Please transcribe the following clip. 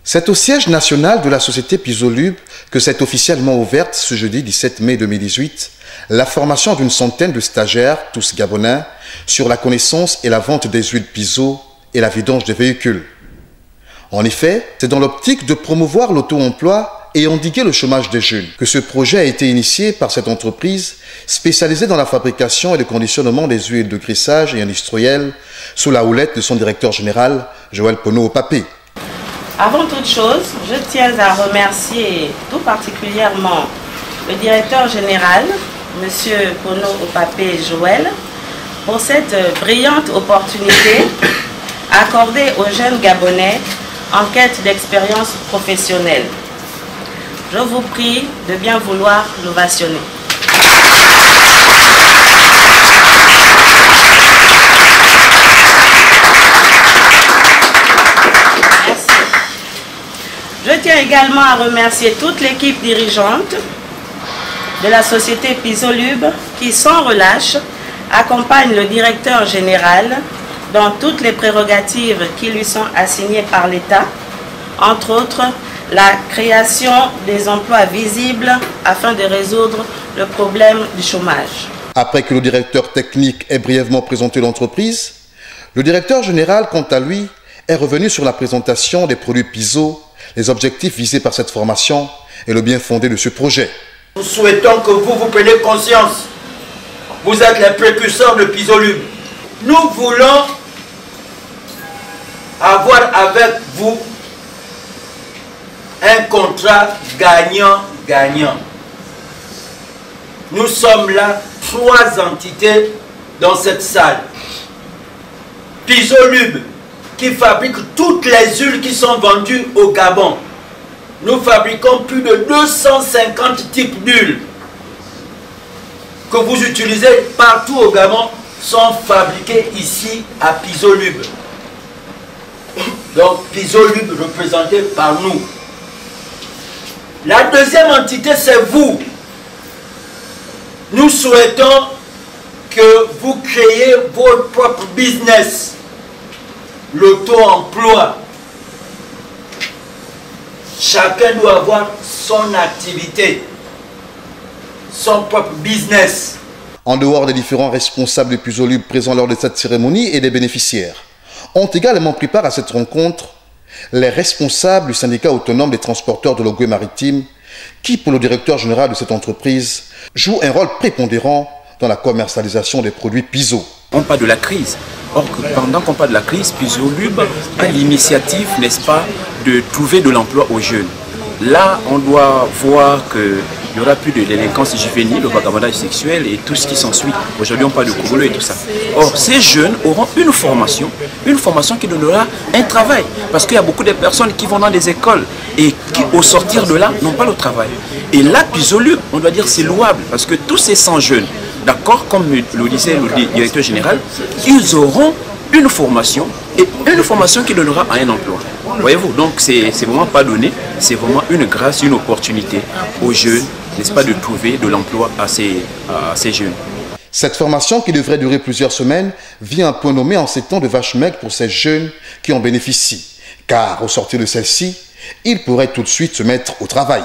C'est au siège national de la société Pisolub que s'est officiellement ouverte ce jeudi 17 mai 2018 la formation d'une centaine de stagiaires, tous gabonais, sur la connaissance et la vente des huiles Piso et la vidange des véhicules. En effet, c'est dans l'optique de promouvoir l'auto-emploi et endiguer le chômage des jeunes que ce projet a été initié par cette entreprise spécialisée dans la fabrication et le conditionnement des huiles de graissage et industrielles sous la houlette de son directeur général, Joël Pono Opapé. Avant toute chose, je tiens à remercier tout particulièrement le directeur général, M. Pono Opapé Joël, pour cette brillante opportunité accordée aux jeunes Gabonais en quête d'expérience professionnelle. Je vous prie de bien vouloir l'ovationner. Merci. Je tiens également à remercier toute l'équipe dirigeante de la société Pisolub qui, sans relâche, accompagne le directeur général dans toutes les prérogatives qui lui sont assignées par l'État, entre autres la création des emplois visibles afin de résoudre le problème du chômage. Après que le directeur technique ait brièvement présenté l'entreprise, le directeur général, quant à lui, est revenu sur la présentation des produits Piso, les objectifs visés par cette formation et le bien fondé de ce projet. Nous souhaitons que vous preniez conscience. Vous êtes les précurseurs de Pisolub. Nous voulons avoir avec vous un contrat gagnant-gagnant. Nous sommes là, 3 entités dans cette salle. Pisolub, qui fabrique toutes les huiles qui sont vendues au Gabon. Nous fabriquons plus de 250 types d'huiles que vous utilisez partout au Gabon, sont fabriqués ici à Pisolub. Donc Pisolub représenté par nous. La deuxième entité, c'est vous. Nous souhaitons que vous créiez votre propre business, l'auto-emploi. Chacun doit avoir son activité, son propre business. En dehors des différents responsables de Pisolub présents lors de cette cérémonie et des bénéficiaires, ont également pris part à cette rencontre les responsables du syndicat autonome des transporteurs de l'Ogooué maritime qui, pour le directeur général de cette entreprise, joue un rôle prépondérant dans la commercialisation des produits Piso. On parle de la crise. Or, pendant qu'on parle de la crise, Pisolub a l'initiative, n'est-ce pas, de trouver de l'emploi aux jeunes. Là, on doit voir qu'il n'y aura plus de délinquance juvénile, le vagabondage sexuel et tout ce qui s'ensuit. Aujourd'hui, on parle de Kouboulou et tout ça. Or, ces jeunes auront une formation qui donnera un travail. Parce qu'il y a beaucoup de personnes qui vont dans des écoles et qui, au sortir de là, n'ont pas le travail. Et là, Pisolub, on doit dire c'est louable parce que tous ces 100 jeunes, d'accord, comme le disait le directeur général, ils auront une formation et une formation qui donnera un emploi. Voyez-vous, donc c'est vraiment pas donné, c'est vraiment une grâce, une opportunité aux jeunes, n'est-ce pas, de trouver de l'emploi à ces jeunes. Cette formation, qui devrait durer plusieurs semaines, vient un peu nommé en ces temps de vache maigre pour ces jeunes qui en bénéficient. Car au sortir de celle-ci, ils pourraient tout de suite se mettre au travail.